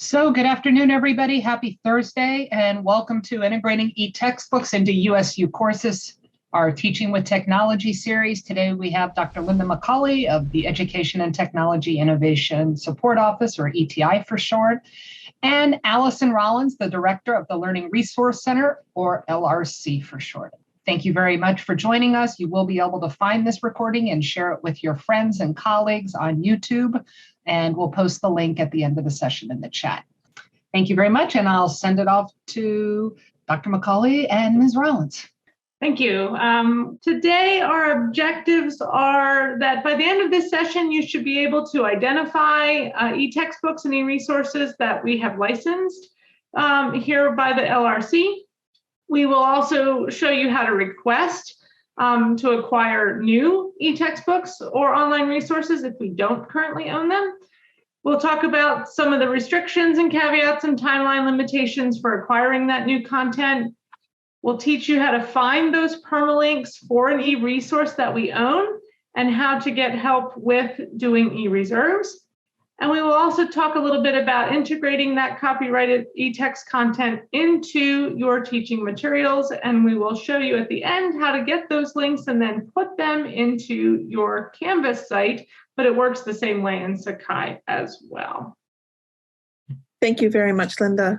So good afternoon, everybody. Happy Thursday, and welcome to Integrating e-Textbooks into USU Courses, our Teaching with Technology series. Today we have Dr. Linda McCauley of the Education and Technology Innovation Support Office, or ETI for short, and Allison Rollins, the Director of the Learning Resource Center, or LRC for short. Thank you very much for joining us. You will be able to find this recording and share it with your friends and colleagues on YouTube, and we'll post the link at the end of the session in the chat. Thank you very much, and I'll send it off to Dr. McCauley and Ms. Rollins. Thank you. Today, our objectives are that by the end of this session, you should be able to identify e-textbooks and e-resources that we have licensed here by the LRC. We will also show you how to request to acquire new e-textbooks or online resources if we don't currently own them. We'll talk about some of the restrictions and caveats and timeline limitations for acquiring that new content. We'll teach you how to find those permalinks for an e-resource that we own and how to get help with doing e-reserves. And we will also talk a little bit about integrating that copyrighted e-text content into your teaching materials. And we will show you at the end how to get those links and then put them into your Canvas site, but it works the same way in Sakai as well. Thank you very much, Linda.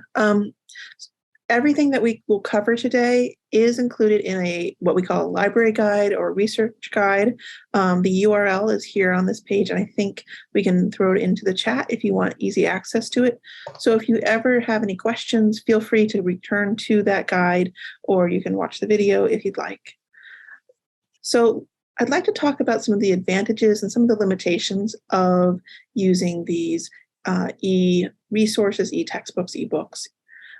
Everything that we will cover today is included in what we call a library guide or research guide. The URL is here on this page, and I think we can throw it into the chat if you want easy access to it. So if you ever have any questions, feel free to return to that guide, or you can watch the video if you'd like. So I'd like to talk about some of the advantages and some of the limitations of using these e-resources, e-textbooks, e-books,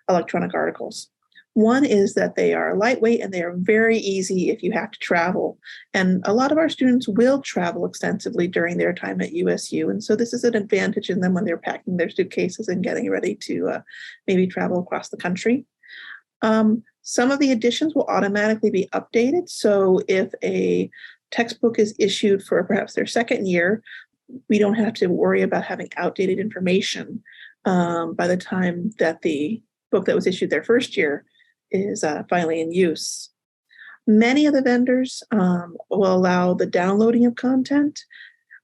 electronic articles. One is that they are lightweight and they are very easy if you have to travel. And a lot of our students will travel extensively during their time at USU. And so this is an advantage in them when they're packing their suitcases and getting ready to maybe travel across the country. Some of the editions will automatically be updated. So if a textbook is issued for perhaps their second year, we don't have to worry about having outdated information by the time that the book that was issued their first year is finally in use. Many of the vendors will allow the downloading of content.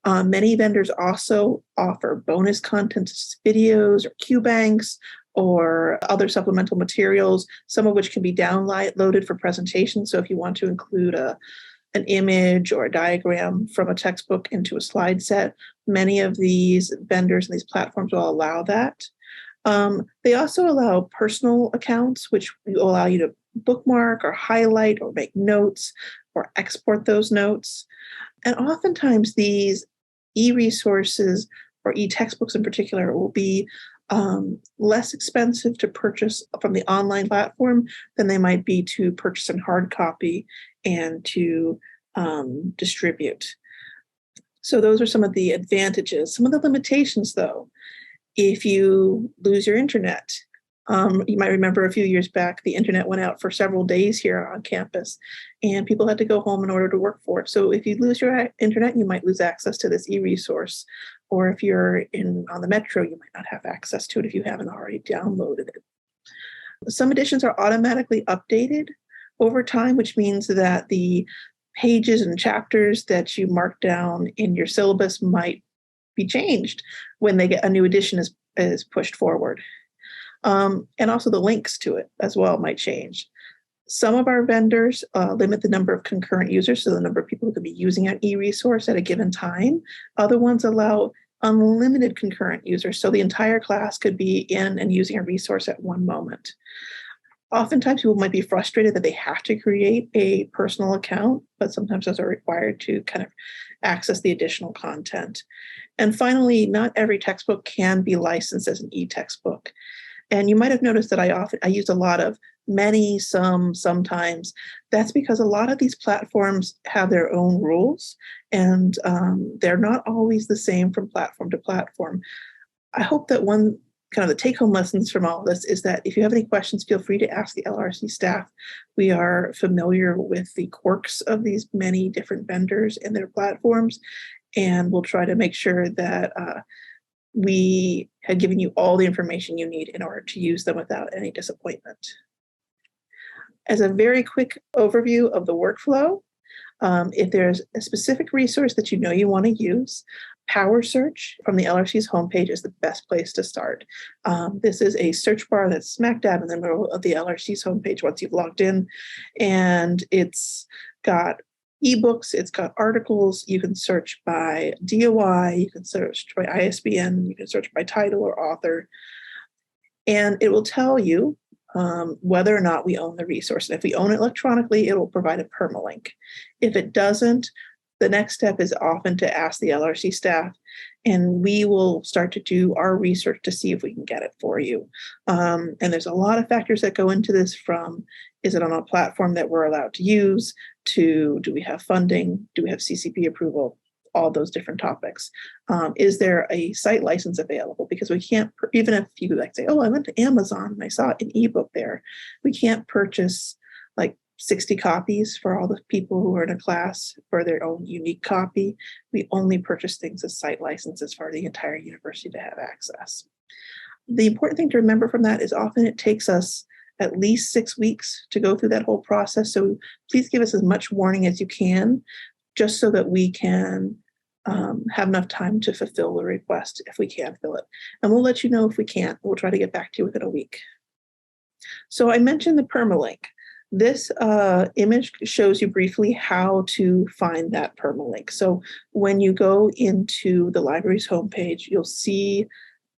Many vendors also offer bonus content, videos or Q banks or other supplemental materials, some of which can be downloaded for presentation. So if you want to include an image or a diagram from a textbook into a slide set, many of these vendors and these platforms will allow that. They also allow personal accounts, which will allow you to bookmark or highlight or make notes or export those notes. And oftentimes these e-resources or e-textbooks in particular will be less expensive to purchase from the online platform than they might be to purchase in hard copy and to distribute. So those are some of the advantages. Some of the limitations, though. If you lose your internet, you might remember a few years back, the internet went out for several days here on campus and people had to go home in order to work for it. So if you lose your internet, you might lose access to this e-resource. Or if you're on the metro, you might not have access to it if you haven't already downloaded it. Some editions are automatically updated over time, which means that the pages and chapters that you mark down in your syllabus might be changed when they get a new edition is pushed forward. And also the links to it as well might change. Some of our vendors limit the number of concurrent users, so the number of people who could be using an e-resource at a given time. Other ones allow unlimited concurrent users, so the entire class could be in and using a resource at one moment. Oftentimes people might be frustrated that they have to create a personal account, but sometimes those are required to kind of access the additional content. And finally, not every textbook can be licensed as an e-textbook. And you might have noticed that I use a lot of many, some, sometimes. That's because a lot of these platforms have their own rules, and they're not always the same from platform to platform. I hope that one kind of the take-home lessons from all of this is that if you have any questions, feel free to ask the LRC staff. We are familiar with the quirks of these many different vendors and their platforms, and we'll try to make sure that we had given you all the information you need in order to use them without any disappointment. As a very quick overview of the workflow, if there's a specific resource that you know you want to use, Power Search from the LRC's homepage is the best place to start. This is a search bar that's smack dab in the middle of the LRC's homepage once you've logged in, and it's got ebooks, it's got articles. You can search by DOI, you can search by ISBN, you can search by title or author, and it will tell you whether or not we own the resource. And if we own it electronically, it will provide a permalink. If it doesn't, the next step is often to ask the LRC staff, and we will start to do our research to see if we can get it for you. And there's a lot of factors that go into this, from is it on a platform that we're allowed to use, to do we have funding, do we have CCP approval, all those different topics. Is there a site license available? Because we can't, even if you like say, oh, I went to Amazon and I saw an ebook there, we can't purchase like 60 copies for all the people who are in a class for their own unique copy. We only purchase things as site licenses for the entire university to have access. The important thing to remember from that is often it takes us at least 6 weeks to go through that whole process. So please give us as much warning as you can, just so that we can have enough time to fulfill the request if we can fill it. And we'll let you know if we can't. We'll try to get back to you within a week. So I mentioned the permalink. This image shows you briefly how to find that permalink. So when you go into the library's homepage, you'll see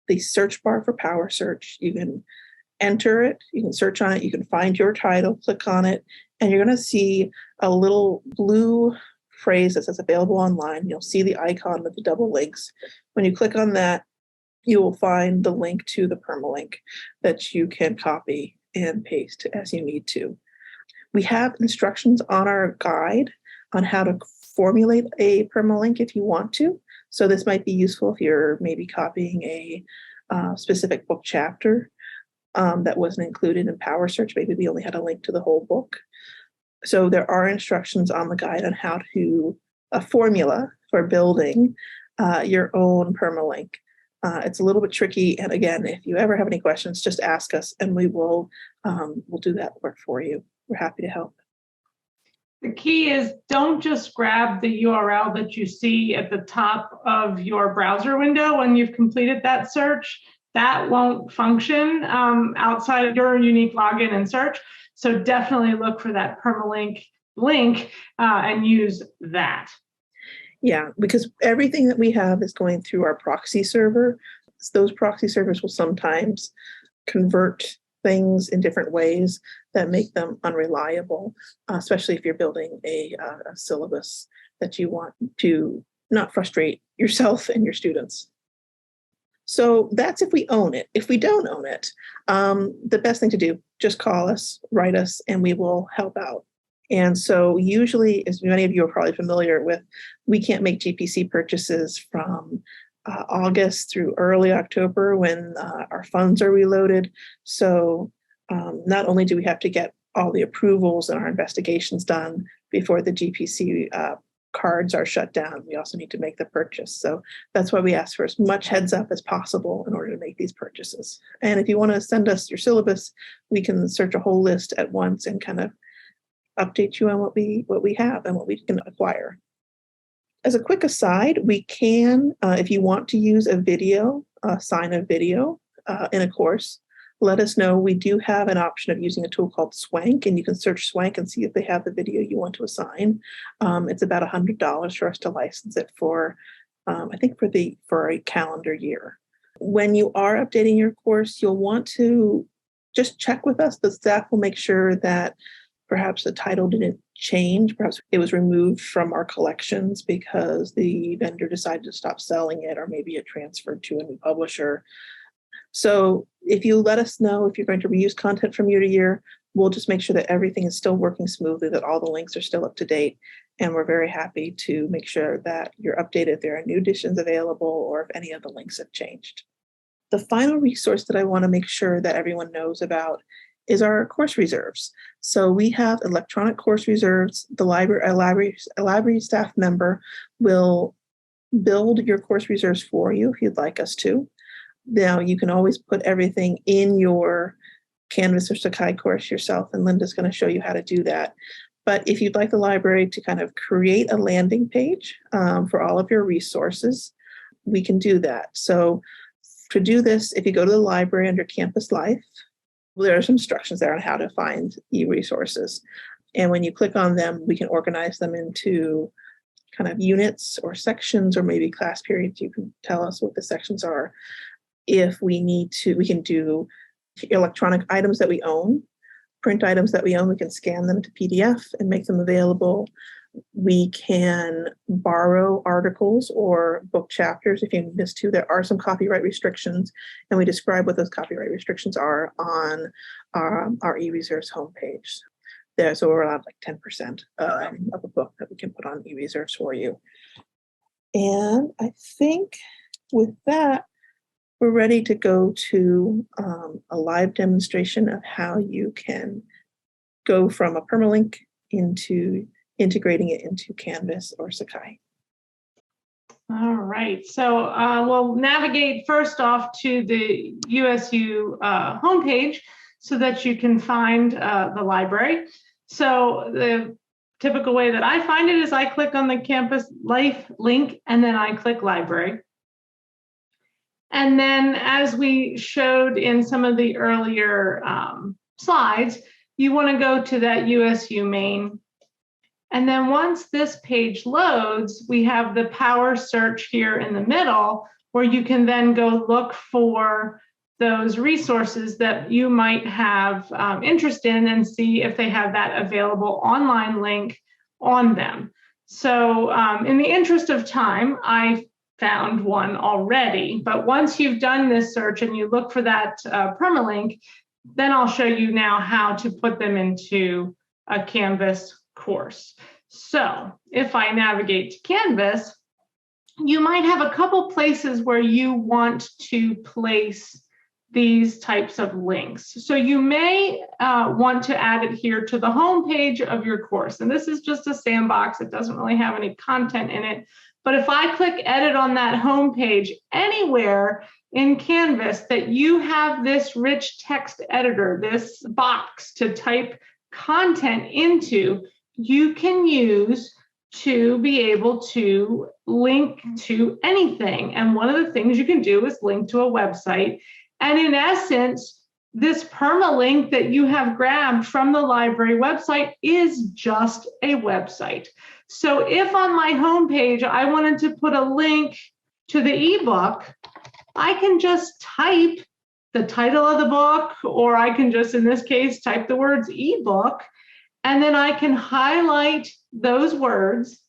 the search bar for Power Search. You can enter it, you can search on it, you can find your title, click on it, and you're going to see a little blue phrase that says available online. You'll see the icon with the double links. When you click on that, you will find the link to the permalink that you can copy and paste as you need to. We have instructions on our guide on how to formulate a permalink if you want to. So this might be useful if you're maybe copying a specific book chapter that wasn't included in Power Search. Maybe we only had a link to the whole book. So there are instructions on the guide on how to, a formula for building your own permalink. It's a little bit tricky. And again, if you ever have any questions, just ask us and we will we'll do that work for you. We're happy to help. The key is don't just grab the URL that you see at the top of your browser window when you've completed that search. That won't function outside of your unique login and search. So definitely look for that permalink link and use that. Yeah, because everything that we have is going through our proxy server. Those proxy servers will sometimes convert things in different ways that make them unreliable, especially if you're building a syllabus that you want to not frustrate yourself and your students. So that's if we own it. If we don't own it, the best thing to do, just call us, write us, and we will help out. And so usually, as many of you are probably familiar with, we can't make GPC purchases from August through early October when our funds are reloaded. So not only do we have to get all the approvals and our investigations done before the GPC cards are shut down, we also need to make the purchase. So that's why we ask for as much heads up as possible in order to make these purchases. And if you want to send us your syllabus, we can search a whole list at once and kind of update you on what we have and what we can acquire. As a quick aside, we can, if you want to use a video, assign a video in a course, let us know. We do have an option of using a tool called Swank, and you can search Swank and see if they have the video you want to assign. It's about $100 for us to license it for, I think for a calendar year. When you are updating your course, you'll want to just check with us. The staff will make sure that perhaps the title didn't change. Perhaps it was removed from our collections because the vendor decided to stop selling it, or maybe it transferred to a new publisher. So if you let us know if you're going to reuse content from year to year, we'll just make sure that everything is still working smoothly, that all the links are still up to date. And we're very happy to make sure that you're updated if there are new editions available or if any of the links have changed. The final resource that I want to make sure that everyone knows about is our course reserves. So we have electronic course reserves. The library staff member will build your course resource for you if you'd like us to. Now, you can always put everything in your Canvas or Sakai course yourself, and Linda's going to show you how to do that. But if you'd like the library to kind of create a landing page for all of your resources, we can do that. So to do this, if you go to the library under Campus Life, there are some instructions there on how to find e-resources. And when you click on them, we can organize them into kind of units or sections or maybe class periods. You can tell us what the sections are. If we need to, we can do electronic items that we own, print items that we own, we can scan them to PDF and make them available. We can borrow articles or book chapters if you miss two. There are some copyright restrictions, and we describe what those copyright restrictions are on our eResource homepage. So we're allowed like 10% of a book that we can put on eResource for you. And I think with that, we're ready to go to a live demonstration of how you can go from a permalink into integrating it into Canvas or Sakai. All right, so we'll navigate first off to the USU homepage so that you can find the library. So the typical way that I find it is I click on the Campus Life link and then I click library. And then as we showed in some of the earlier slides, you want to go to that USU main. And then once this page loads, we have the power search here in the middle where you can then go look for those resources that you might have interest in and see if they have that available online link on them. So in the interest of time, I found one already, but once you've done this search and you look for that permalink, then I'll show you now how to put them into a Canvas course. So if I navigate to Canvas, you might have a couple places where you want to place these types of links. So you may want to add it here to the home page of your course. And this is just a sandbox. It doesn't really have any content in it. But if I click edit on that home page anywhere in Canvas that you have this rich text editor, this box to type content into, you can use to be able to link to anything. And one of the things you can do is link to a website. And in essence, this permalink that you have grabbed from the library website is just a website. So if on my homepage I wanted to put a link to the ebook, I can just type the title of the book, or I can just, in this case, type the words ebook, and then I can highlight those words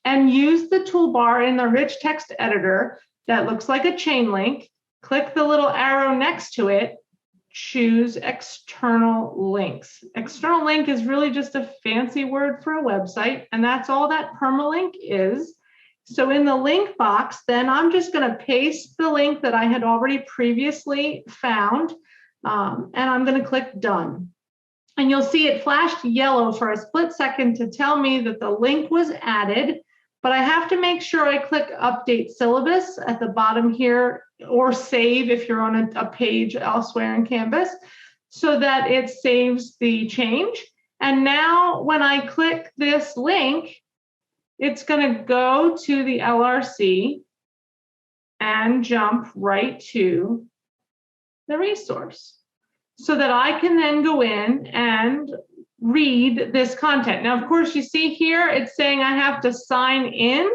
and use the toolbar in the rich text editor that looks like a chain link, click the little arrow next to it, choose external links. External link is really just a fancy word for a website, and that's all that permalink is. So in the link box, then I'm just going to paste the link that I had already previously found, and I'm going to click done. And you'll see it flashed yellow for a split second to tell me that the link was added, but I have to make sure I click update syllabus at the bottom here, or save if you're on a page elsewhere in Canvas, so that it saves the change. And now when I click this link, it's going to go to the LRC and jump right to the resource so that I can then go in and read this content. Now, of course, you see here, it's saying I have to sign in.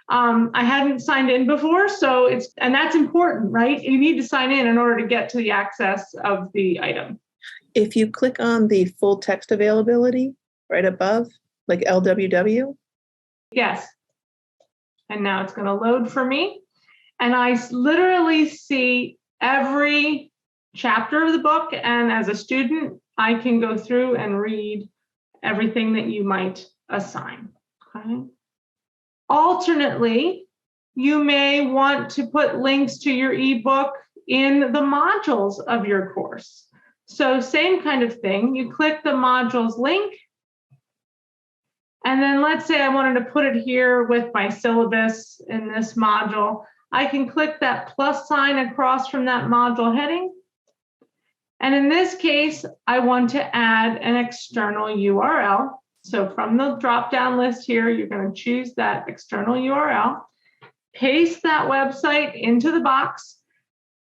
I hadn't signed in before, so and that's important, right? You need to sign in order to get to the access of the item. If you click on the full text availability right above, like LWW. Yes. And now it's going to load for me. And I literally see every chapter of the book. And as a student, I can go through and read everything that you might assign. Okay. Alternately, you may want to put links to your ebook in the modules of your course. So same kind of thing. You click the modules link, And then let's say I wanted to put it here with my syllabus in this module. I can click that plus sign across from that module heading. And in this case, I want to add an external URL. So from the drop-down list here, you're going to choose that external URL, paste that website into the box.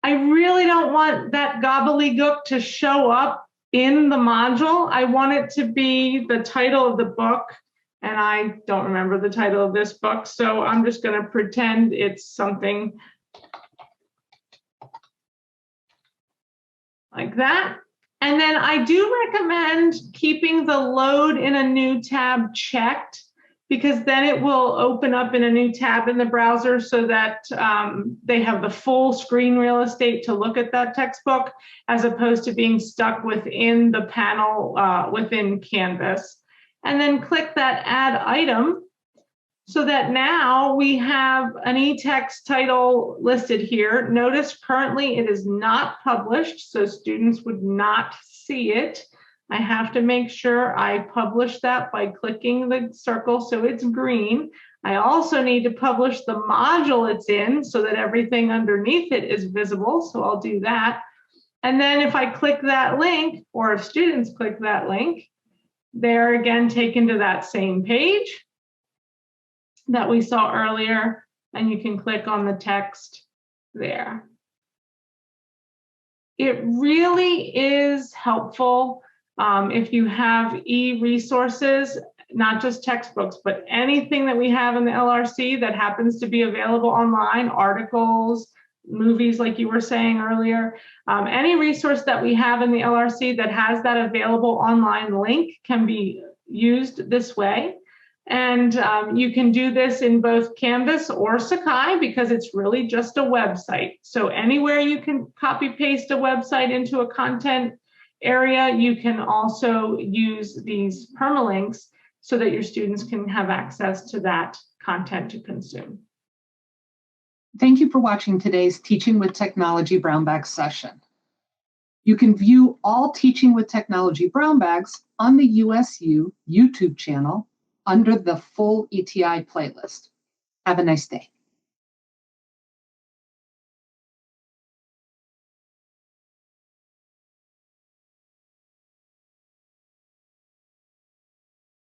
I really don't want that gobbledygook to show up in the module. I want it to be the title of the book, and I don't remember the title of this book, so I'm just going to pretend it's something like that. And then I do recommend keeping the load in a new tab checked, because then it will open up in a new tab in the browser so that they have the full screen real estate to look at that textbook, as opposed to being stuck within the panel within Canvas. And then click that add item, so that now we have an eText title listed here. Notice currently it is not published, so students would not see it. I have to make sure I publish that by clicking the circle so it's green. I also need to publish the module it's in so that everything underneath it is visible, so I'll do that. And then if I click that link, or if students click that link, they're again taken to that same page that we saw earlier, and you can click on the text there. It really is helpful if you have e-resources, not just textbooks, but anything that we have in the LRC that happens to be available online, articles, movies, like you were saying earlier, any resource that we have in the LRC that has that available online link can be used this way. And you can do this in both Canvas or Sakai, because it's really just a website. So anywhere you can copy paste a website into a content area, you can also use these permalinks so that your students can have access to that content to consume. Thank you for watching today's Teaching with Technology Brown Bag session. You can view all Teaching with Technology Brown Bags on the USU YouTube channel under the full ETI playlist. Have a nice day.